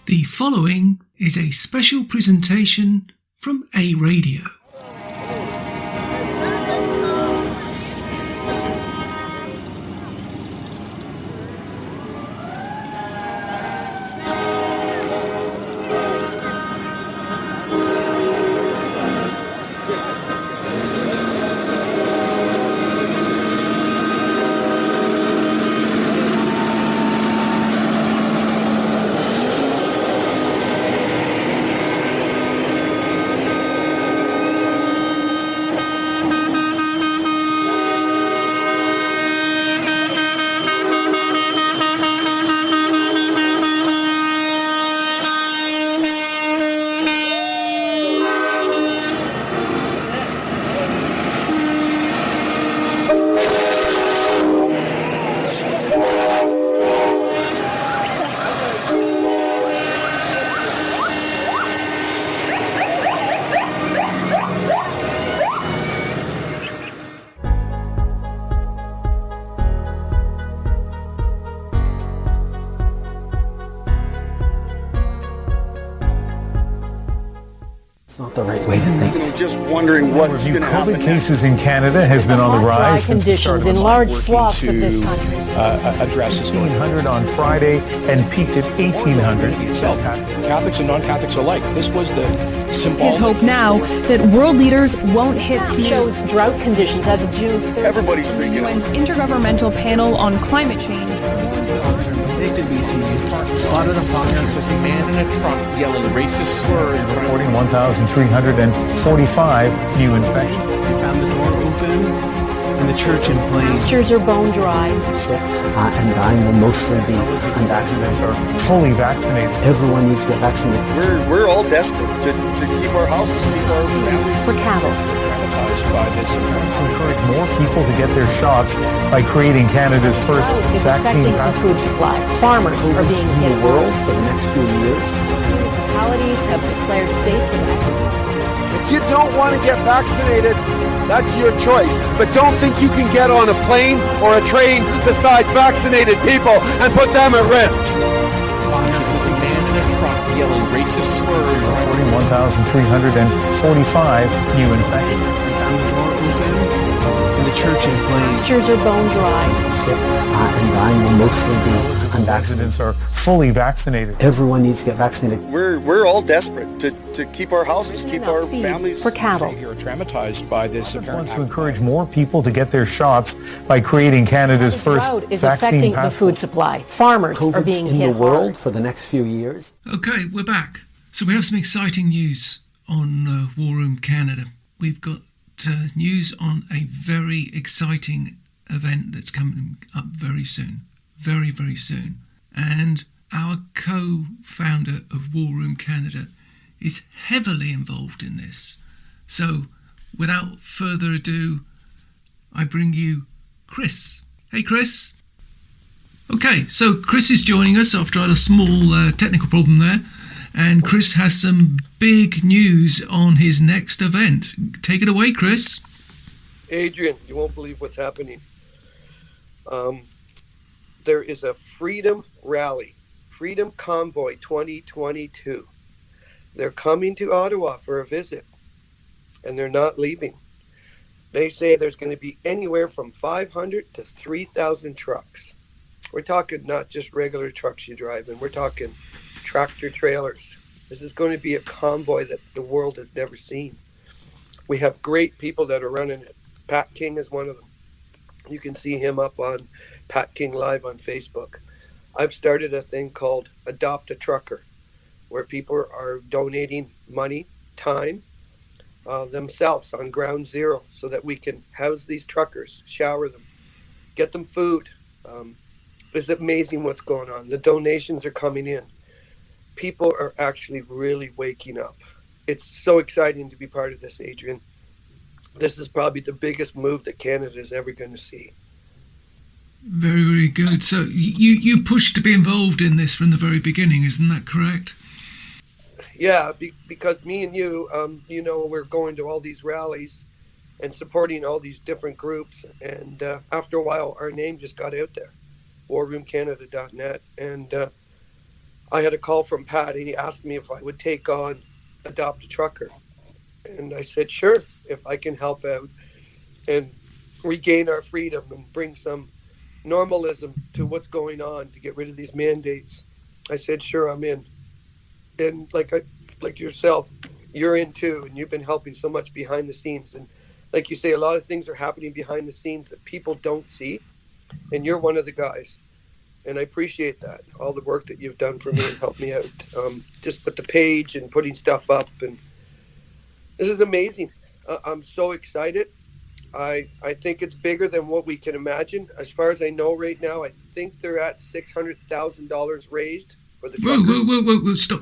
The following is a special presentation from A Radio. The right way to think. Just wondering what's going to happen. COVID cases in Canada has been on the rise since the start conditions of in large swaths of this country. address 1,500 on Friday and peaked at 1,800. Catholics and non-Catholics alike. This was the symbolic. His hope now that world leaders won't hit Shows drought conditions as of June 3rd. Everybody's freaking UN's out. Intergovernmental Panel on Climate Change. Predicted BC spotted a fire, says a man in a truck yelling racist slurs. Reporting 1,345 new infections. They found the door open and the church in flames. Pastures are bone dry. Sick and dying will mostly be unvaccinated. Are fully vaccinated. Everyone needs to get vaccinated. We're all desperate to keep our houses, keep our families. For cattle. Traumatized by this. To encourage more people to get their shots by creating Canada's first Drought is vaccine affecting the passport. food supply. Farmers are being in hit the world hard. for the next few years. Municipalities have declared states of emergency. If you don't want to get vaccinated, that's your choice. But don't think you can get on a plane or a train beside vaccinated people and put them at risk. Fire, says a man in a truck yelling racist slurs. Reporting 1,345 new infections. They found the door open and the church in flames. Pastures are bone dry. Sick and dying will mostly be unvaccinated. Residents are fully vaccinated. Everyone needs to get vaccinated. We're all desperate to keep our houses, keep Enough our feed families. for cattle. Here, traumatized by this. Wants to encourage more people to get their shots by creating Canada's first Drought is vaccine affecting the passport. food supply. Farmers are COVID's being in hit the world hard. for the next few years. Okay, we're back. So we have some exciting news on War Room Canada. We've got news on a very exciting event that's coming up very soon. Very, very soon. And our co-founder of War Room Canada is heavily involved in this. So without further ado, I bring you Chris. Hey, Chris. Okay, so Chris is joining us after a small technical problem there. And Chris has some big news on his next event. Take it away, Chris. Adrian, you won't believe what's happening. There is a Freedom Rally, Freedom Convoy 2022. They're coming to Ottawa for a visit, and they're not leaving. They say there's going to be anywhere from 500 to 3,000 trucks. We're talking not just regular trucks you drive in. We're talking tractor trailers. This is going to be a convoy that the world has never seen. We have great people that are running it. Pat King is one of them. You can see him up on Pat King Live on Facebook. I've started a thing called Adopt a Trucker, where people are donating money, time, themselves on ground zero so that we can house these truckers, shower them, get them food. It's amazing what's going on. The donations are coming in. People are actually really waking up. It's so exciting to be part of this, Adrian. This is probably the biggest move that Canada is ever going to see. Very, very good. So you pushed to be involved in this from the very beginning, isn't that correct? Yeah, because me and you, we're going to all these rallies and supporting all these different groups. And after a while, our name just got out there, warroomcanada.net. And I had a call from Pat, and he asked me if I would take on Adopt a Trucker. And I said, sure, if I can help out and regain our freedom and bring some normalism to what's going on to get rid of these mandates. I said, sure, I'm in. And like yourself, you're in too, and you've been helping so much behind the scenes. And like you say, a lot of things are happening behind the scenes that people don't see, and you're one of the guys. And I appreciate that, all the work that you've done for me and helped me out. Just with the page and putting stuff up, and this is amazing. I'm so excited. I think it's bigger than what we can imagine. As far as I know right now, I think they're at $600,000 raised for the truckers. Whoa, stop.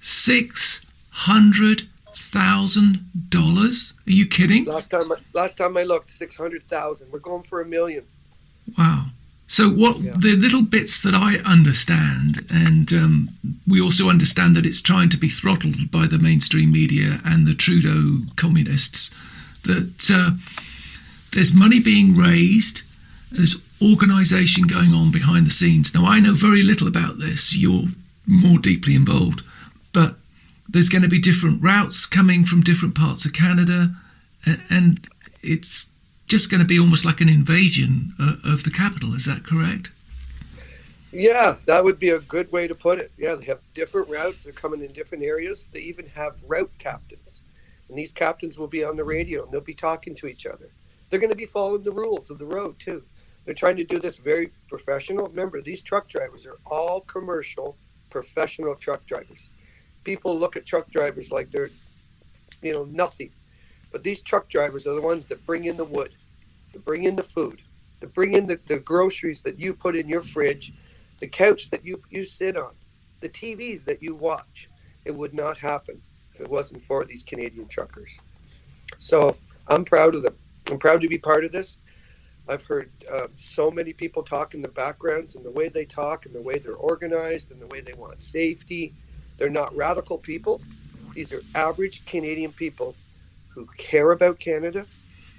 $600,000? Are you kidding? Last time I looked, 600,000. We're going for $1 million. Wow. So the little bits that I understand, and we also understand that it's trying to be throttled by the mainstream media and the Trudeau communists, that there's money being raised, there's organisation going on behind the scenes. Now, I know very little about this. You're more deeply involved. But there's going to be different routes coming from different parts of Canada, and it's just going to be almost like an invasion of the capital. Is that correct? Yeah, that would be a good way to put it. Yeah, they have different routes. They're coming in different areas. They even have route captains. And these captains will be on the radio, and they'll be talking to each other. They're going to be following the rules of the road, too. They're trying to do this very professional. Remember, these truck drivers are all commercial, professional truck drivers. People look at truck drivers like they're, nothing. But these truck drivers are the ones that bring in the wood, that bring in the food, that bring in the groceries that you put in your fridge, the couch that you sit on, the TVs that you watch. It would not happen if it wasn't for these Canadian truckers. So I'm proud of them. I'm proud to be part of this. I've heard so many people talk in the backgrounds, and the way they talk and the way they're organized and the way they want safety. They're not radical people. These are average Canadian people who care about Canada,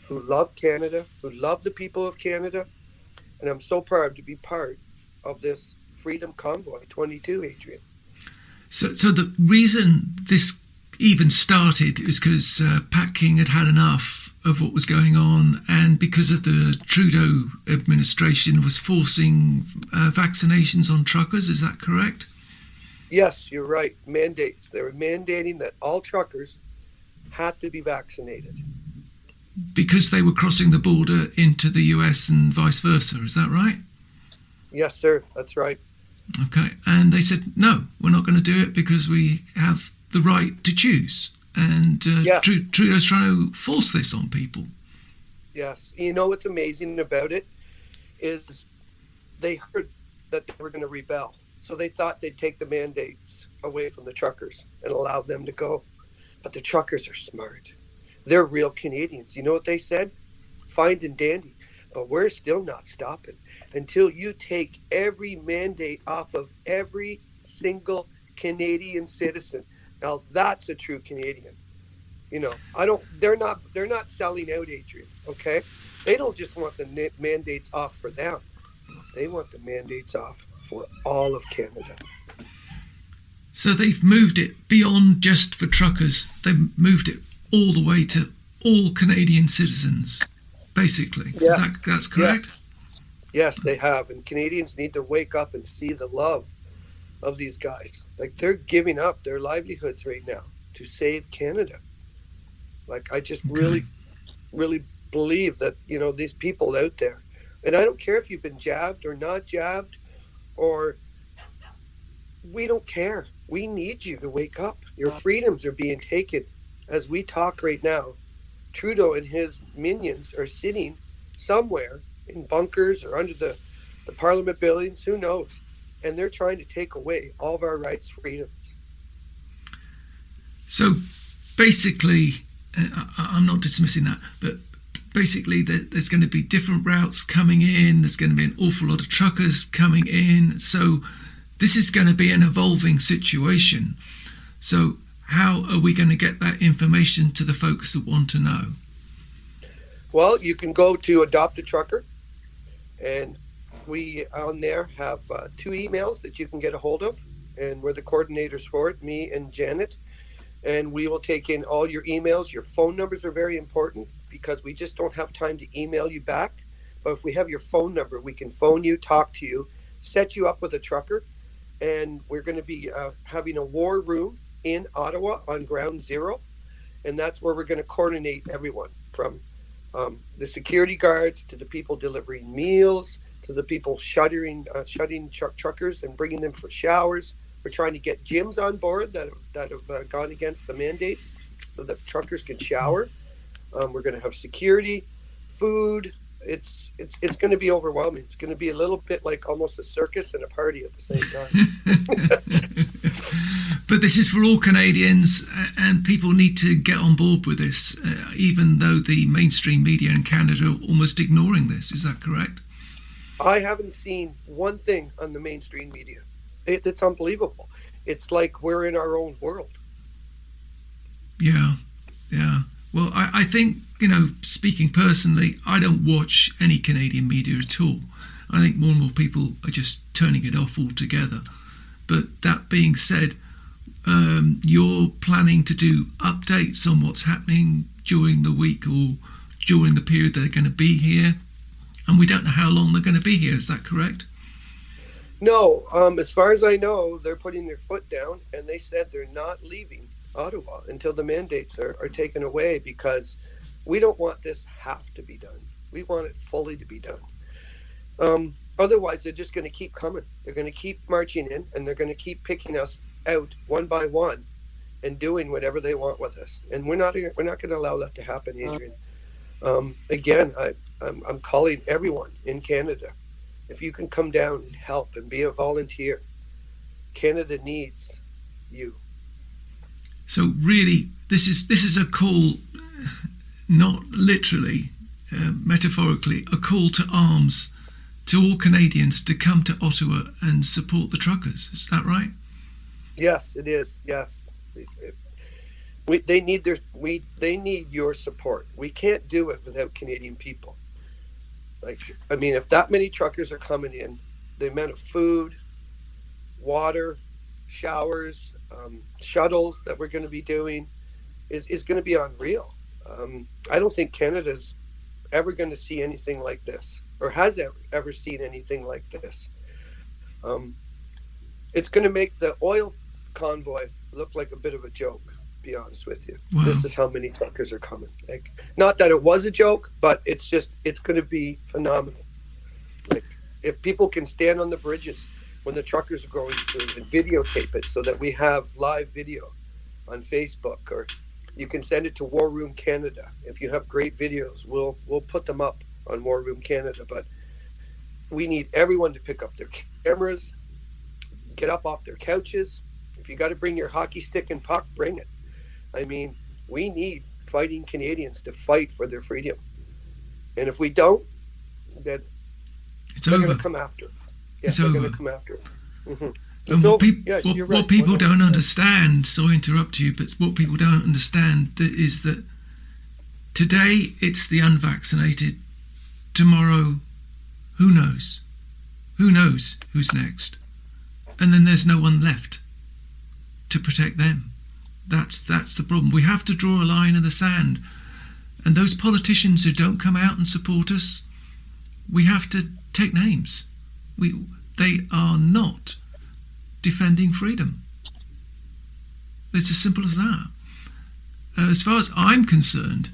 who love Canada, who love the people of Canada. And I'm so proud to be part of this Freedom Convoy 22, Adrian. So the reason this even started is because Pat King had enough of what was going on, and because of the Trudeau administration was forcing vaccinations on truckers. Is that correct? Yes, you're right. Mandates. They were mandating that all truckers had to be vaccinated. Because they were crossing the border into the US and vice versa. Is that right? Yes, sir. That's right. Okay. And they said, no, we're not going to do it because we have the right to choose. And Trudeau's trying to force this on people. Yes. You know what's amazing about it is they heard that they were going to rebel. So they thought they'd take the mandates away from the truckers and allow them to go. But the truckers are smart. They're real Canadians. You know what they said? Fine and dandy. But we're still not stopping until you take every mandate off of every single Canadian citizen. Now that's a true Canadian. They're not selling out, Adrian, okay? They don't just want the mandates off for them. They want the mandates off for all of Canada. So they've moved it beyond just for truckers. They've moved it all the way to all Canadian citizens, basically. Yes. That's correct? Yes, they have. And Canadians need to wake up and see the love of these guys. Like, they're giving up their livelihoods right now to save Canada. Like, I just really believe that, these people out there, and I don't care if you've been jabbed or not jabbed, or we don't care. We need you to wake up. Your freedoms are being taken as we talk right now. Trudeau and his minions are sitting somewhere in bunkers or under the Parliament buildings, who knows? And they're trying to take away all of our rights, freedoms. So basically, I'm not dismissing that, but basically there's going to be different routes coming in. There's going to be an awful lot of truckers coming in. So this is going to be an evolving situation. So how are we going to get that information to the folks that want to know? Well, you can go to Adopt a Trucker, and we on there have 2 emails that you can get a hold of. and we're the coordinators for it, me and Janet. And we will take in all your emails. Your phone numbers are very important because we just don't have time to email you back. But if we have your phone number, we can phone you, talk to you, set you up with a trucker. And we're going to be having a war room in Ottawa on Ground Zero. And that's where we're going to coordinate everyone from the security guards to the people delivering meals to the people shutting truckers and bringing them for showers. We're trying to get gyms on board that have gone against the mandates so that truckers can shower. We're going to have security, food. It's going to be overwhelming. It's going to be a little bit like almost a circus and a party at the same time. But this is for all Canadians, and people need to get on board with this, even though the mainstream media in Canada are almost ignoring this. Is that correct? I haven't seen one thing on the mainstream media. It's unbelievable. It's like we're in our own world. Yeah. Well, I think, speaking personally, I don't watch any Canadian media at all. I think more and more people are just turning it off altogether. But that being said, you're planning to do updates on what's happening during the week or during the period they're going to be here. And we don't know how long they're going to be here. Is that correct? No, as far as I know, they're putting their foot down, and they said they're not leaving Ottawa until the mandates are taken away, because we don't want this half to be done. We want it fully to be done. Otherwise, they're just going to keep coming. They're going to keep marching in, and they're going to keep picking us out one by one and doing whatever they want with us. And we're not going to allow that to happen, Adrian. Again, I'm calling everyone in Canada. If you can come down and help and be a volunteer, Canada needs you. So really, this is a call, not literally, metaphorically, a call to arms to all Canadians to come to Ottawa and support the truckers. Is that right? Yes, it is. Yes, they need your support. We can't do it without Canadian people. If that many truckers are coming in, the amount of food, water, showers, shuttles that we're going to be doing is going to be unreal. I don't think Canada's ever going to see anything like this, or has ever seen anything like this. It's going to make the oil convoy look like a bit of a joke, to be honest with you. Wow. This is how many truckers are coming. Not that it was a joke, but it's going to be phenomenal. If people can stand on the bridges when the truckers are going through and videotape it so that we have live video on Facebook, or you can send it to War Room Canada. If you have great videos, we'll put them up on War Room Canada. But we need everyone to pick up their cameras, get up off their couches. If you got to bring your hockey stick and puck, bring it. We need fighting Canadians to fight for their freedom. And if we don't, then they're going to come after us. Yeah, they're going to come after us. Mm-hmm. And what people don't understand, sorry to interrupt you, but what people don't understand is that today it's the unvaccinated. Tomorrow, who knows? Who knows who's next? And then there's no one left to protect them. That's the problem. We have to draw a line in the sand. And those politicians who don't come out and support us, we have to take names. They are not defending freedom. It's as simple as that. As far as I'm concerned,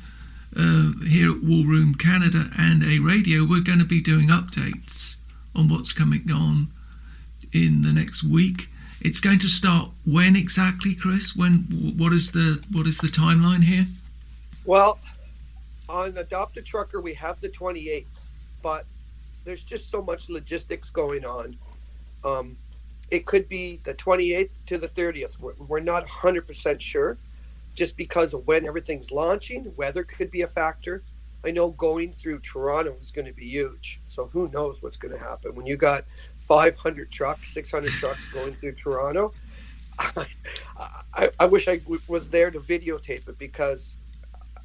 here at War Room Canada and A Radio, we're going to be doing updates on what's coming on in the next week. It's going to start when exactly, Chris? What is the timeline here? Well, on Adopt a Trucker, we have the 28th, but there's just so much logistics going on. It could be the 28th to the 30th. We're not 100% sure, just because of when everything's launching. Weather could be a factor. I know going through Toronto is going to be huge, so who knows what's going to happen when you got 500 trucks, 600 trucks going through Toronto. I wish I was there to videotape it, because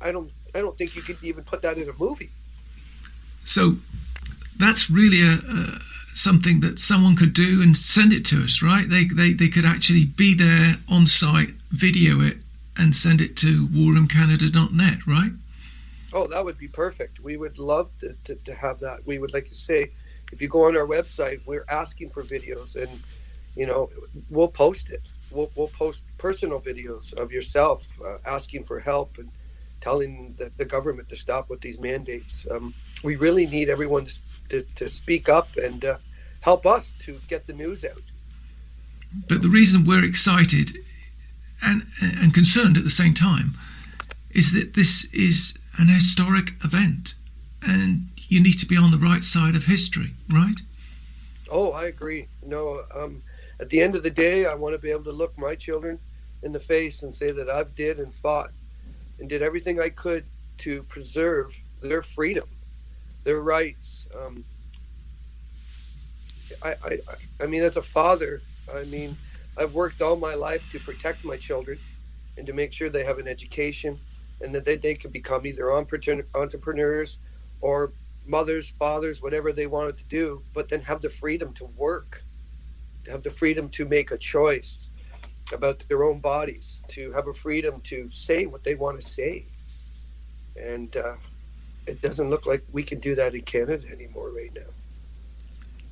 I don't think you could even put that in a movie. So that's really something that someone could do and send it to us, right? They could actually be there on site, video it, and send it to warroomcanada.net, right? Oh, that would be perfect. We would love to have that. We would like to say, if you go on our website, we're asking for videos, and we'll post it. We'll post personal videos of yourself asking for help and telling the government to stop with these mandates. We really need everyone to speak up and help us to get the news out. But the reason we're excited and concerned at the same time is that this is an historic event, and you need to be on the right side of history, right? Oh, I agree. At the end of the day, I want to be able to look my children in the face and say that I've did and fought and did everything I could to preserve their freedom, their rights. I mean, as a father, I've worked all my life to protect my children and to make sure they have an education and that they can become either entrepreneurs or mothers, fathers, whatever they wanted to do, but then have the freedom to work, to have the freedom to make a choice about their own bodies, to have a freedom to say what they want to say. And it doesn't look like we can do that in Canada anymore right now.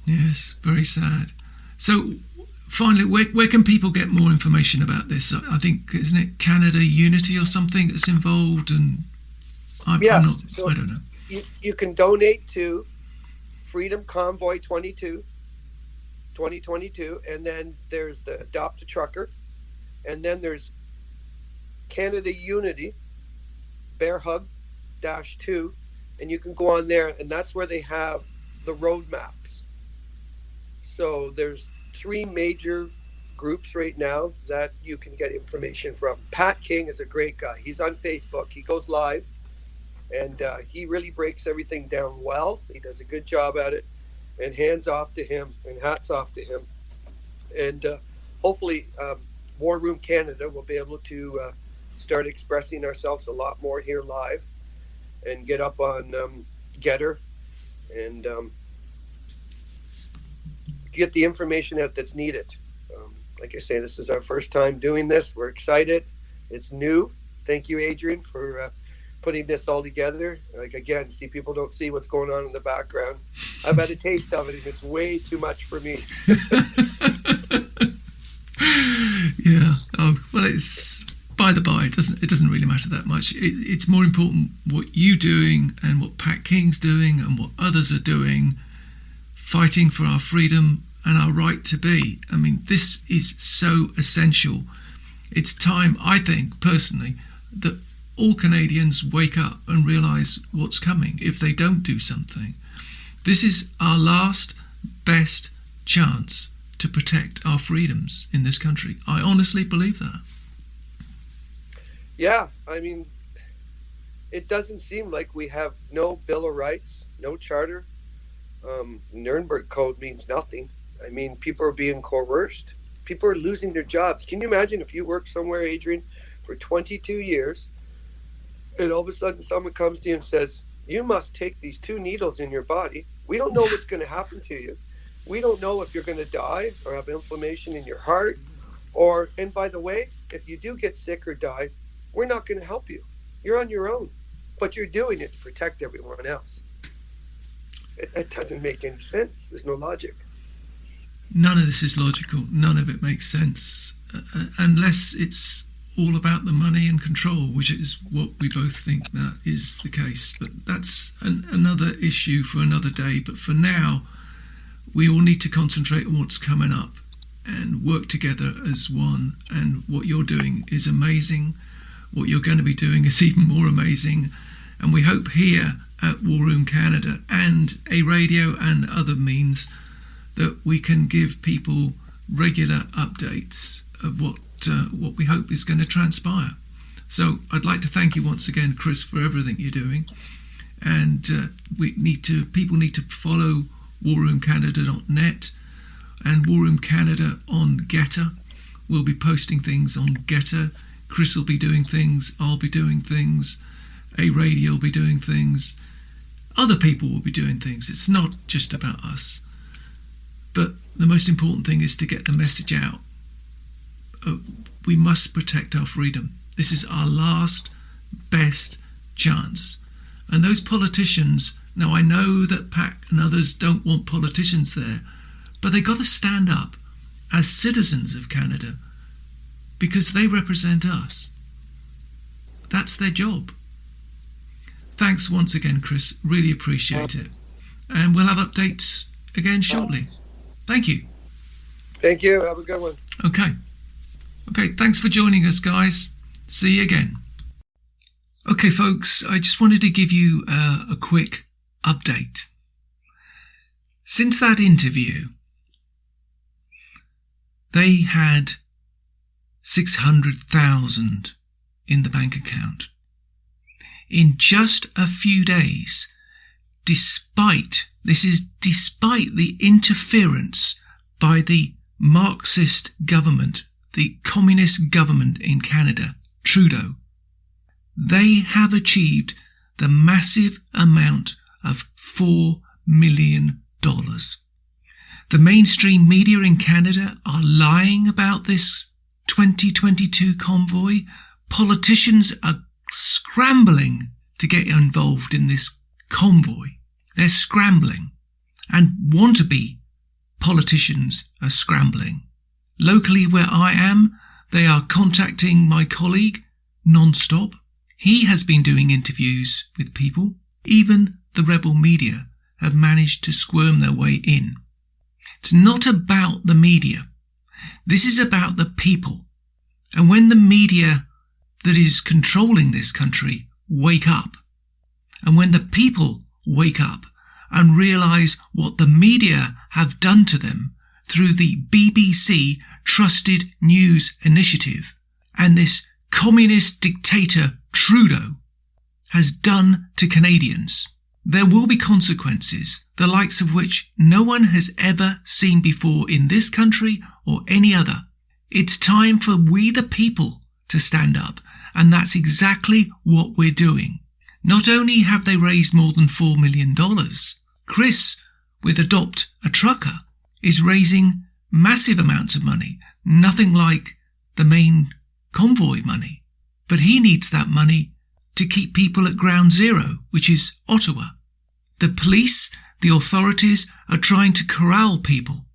Yes, very sad. So finally, where can people get more information about this? I think, isn't it Canada Unity or something that's involved? And I don't know. You can donate to Freedom Convoy 2022, and then there's the Adopt a Trucker, and then there's Canada Unity, Bear Hug -2, and you can go on there, and that's where they have the roadmaps. So there's 3 major groups right now that you can get information from. Pat King is a great guy. He's on Facebook. He goes live, and he really breaks everything down well. He does a good job at it, and hands off to him and hats off to him. And hopefully War Room Canada will be able to start expressing ourselves a lot more here live and get up on Getter and get the information out that's needed. Like I say, this is our first time doing this. We're excited. It's new. Thank you, Adrian, for putting this all together. Like, again, people don't see what's going on in the background. I've had a taste of it, and it's way too much for me. Yeah. Oh, well, it's by the by. It doesn't really matter that much. It's more important what you're doing and what Pat King's doing and what others are doing, fighting for our freedom and our right to be. I mean, this is so essential. It's time, I think, personally, that all Canadians wake up and realise what's coming if they don't do something. This is our last, best chance to protect our freedoms in this country. I honestly believe that. Yeah, I mean, it doesn't seem like we have no Bill of Rights, no charter. Nuremberg Code means nothing. I mean, people are being coerced. People are losing their jobs. Can you imagine if you work somewhere, Adrian, for 22 years, and all of a sudden someone comes to you and says, you must take these 2 needles in your body. We don't know what's going to happen to you. We don't know if you're going to die or have inflammation in your heart. And by the way, if you do get sick or die, we're not going to help you. You're on your own. But you're doing it to protect everyone else. It doesn't make any sense. There's no logic. None of this is logical. None of it makes sense. Unless it's all about the money and control, which is what we both think that is the case. But that's another issue for another day. But for now, we all need to concentrate on what's coming up and work together as one. And what you're doing is amazing. What you're going to be doing is even more amazing. And we hope here at War Room Canada and a radio and other means that we can give people regular updates of what we hope is going to transpire. So I'd like to thank you once again, Chris, for everything you're doing. And people need to follow warroomcanada.net and War Room Canada on Getter. We'll be posting things on Getter. Chris will be doing things. I'll be doing things. A radio will be doing things. Other people will be doing things. It's not just about us. But the most important thing is to get the message out. We must protect our freedom. This is our last, best chance. And those politicians, now I know that PAC and others don't want politicians there, but they got to stand up as citizens of Canada because they represent us. That's their job. Thanks once again, Chris. Really appreciate it. And we'll have updates again shortly. Thank you. Thank you. Have a good one. Okay, thanks for joining us, guys. See you again. Okay, folks, I just wanted to give you a quick update. Since that interview, they had 600,000 in the bank account. In just a few days, despite the interference by the Marxist government, the communist government in Canada, Trudeau, they have achieved the massive amount of $4 million. The mainstream media in Canada are lying about this 2022 convoy. Politicians are scrambling to get involved in this convoy. They're scrambling, and wannabe politicians are scrambling. Locally where I am, they are contacting my colleague non-stop. He has been doing interviews with people. Even the rebel media have managed to squirm their way in. It's not about the media. This is about the people. And when the media that is controlling this country wake up, and when the people wake up and realise what the media have done to them through the BBC Trusted News Initiative and this communist dictator Trudeau has done to Canadians, there will be consequences, the likes of which no one has ever seen before in this country or any other. It's time for we the people to stand up, and that's exactly what we're doing. Not only have they raised more than $4 million, Chris, with Adopt a Trucker, is raising massive amounts of money, nothing like the main convoy money. But he needs that money to keep people at ground zero, which is Ottawa. The police, the authorities are trying to corral people,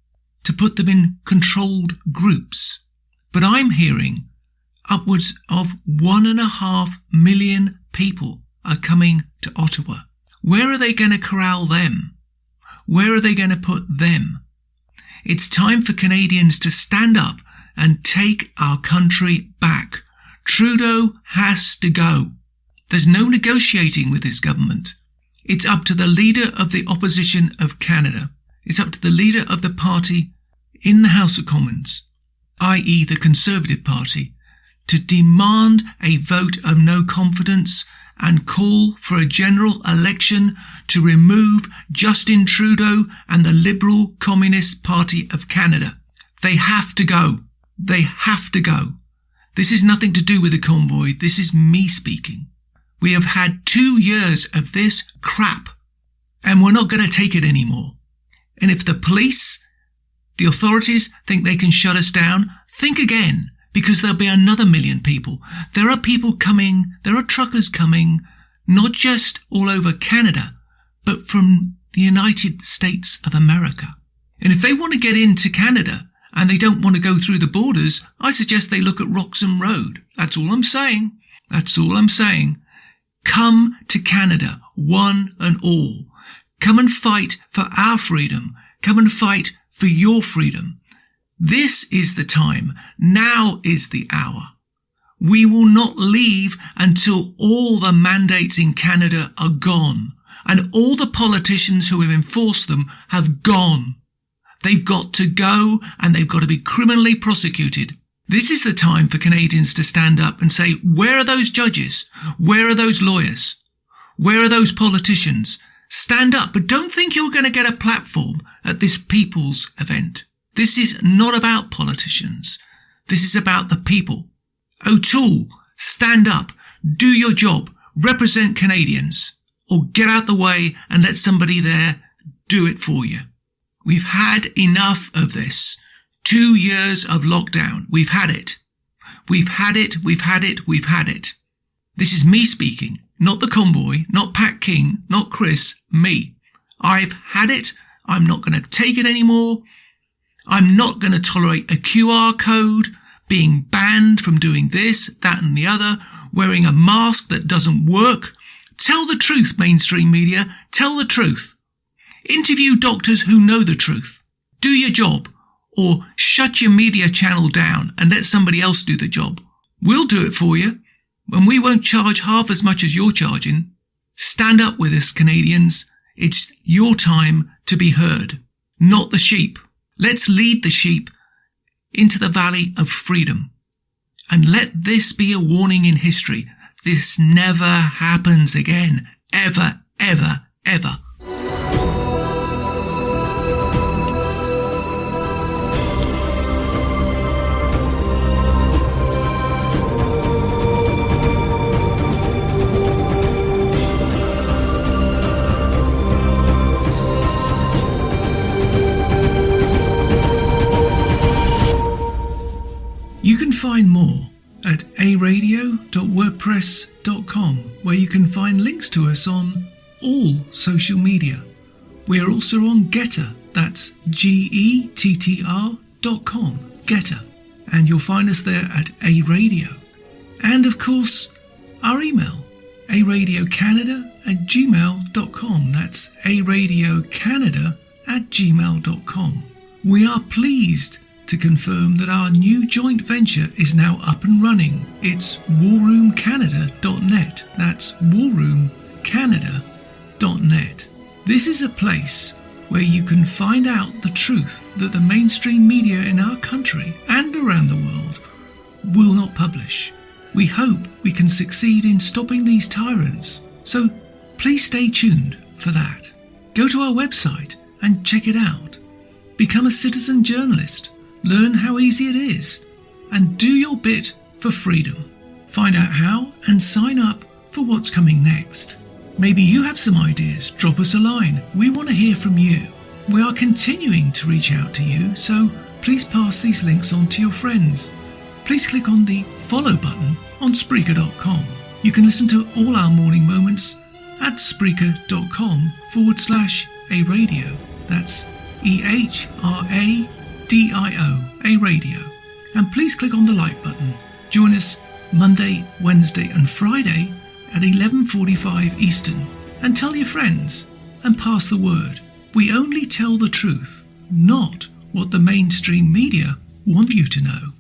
to put them in controlled groups. But I'm hearing upwards of 1.5 million people are coming to Ottawa. Where are they going to corral them? Where are they going to put them? It's time for Canadians to stand up and take our country back. Trudeau has to go. There's no negotiating with this government. It's up to the leader of the opposition of Canada. It's up to the leader of the party in the House of Commons, i.e. the Conservative Party, to demand a vote of no confidence and call for a general election to remove Justin Trudeau and the Liberal Communist Party of Canada. They have to go. They have to go. This is nothing to do with the convoy. This is me speaking. We have had 2 years of this crap, and we're not going to take it anymore. And if the police, the authorities think they can shut us down, think again, because there'll be another 1 million people. There are people coming, there are truckers coming, not just all over Canada, but from the United States of America. And if they want to get into Canada and they don't want to go through the borders, I suggest they look at Roxham Road. That's all I'm saying. That's all I'm saying. Come to Canada, one and all. Come and fight for our freedom. Come and fight for your freedom. This is the time. Now is the hour. We will not leave until all the mandates in Canada are gone and all the politicians who have enforced them have gone. They've got to go and they've got to be criminally prosecuted. This is the time for Canadians to stand up and say, where are those judges? Where are those lawyers? Where are those politicians? Stand up, but don't think you're going to get a platform at this people's event. This is not about politicians. This is about the people. O'Toole, stand up, do your job, represent Canadians, or get out the way and let somebody there do it for you. We've had enough of this. 2 years of lockdown. We've had it. We've had it. We've had it. We've had it. This is me speaking, not the convoy, not Pat King, not Chris, me. I've had it. I'm not going to take it anymore. I'm not going to tolerate a QR code, being banned from doing this, that and the other, wearing a mask that doesn't work. Tell the truth, mainstream media. Tell the truth. Interview doctors who know the truth. Do your job, or shut your media channel down and let somebody else do the job. We'll do it for you, and we won't charge half as much as you're charging. Stand up with us, Canadians. It's your time to be heard, not the sheep. Let's lead the sheep into the valley of freedom. And let this be a warning in history. This never happens again. Ever, ever, ever. You can find more at aradio.wordpress.com, where you can find links to us on all social media. We are also on Getter, that's gettr.com, Getter, and you'll find us there at aradio. And of course, our email, aradiocanada@gmail.com, that's aradiocanada@gmail.com. We are pleased to confirm that our new joint venture is now up and running. It's warroomcanada.net. That's warroomcanada.net. This is a place where you can find out the truth that the mainstream media in our country and around the world will not publish. We hope we can succeed in stopping these tyrants, so please stay tuned for that. Go to our website and check it out. Become a citizen journalist. Learn how easy it is, and do your bit for freedom. Find out how and sign up for what's coming next. Maybe you have some ideas. Drop us a line. We want to hear from you. We are continuing to reach out to you, so please pass these links on to your friends. Please click on the follow button on Spreaker.com. You can listen to all our morning moments at Spreaker.com/aradio. That's EHRADIO, a radio. And please click on the like button. Join us Monday, Wednesday and Friday at 11:45 Eastern, and tell your friends and pass the word. We only tell the truth, not what the mainstream media want you to know.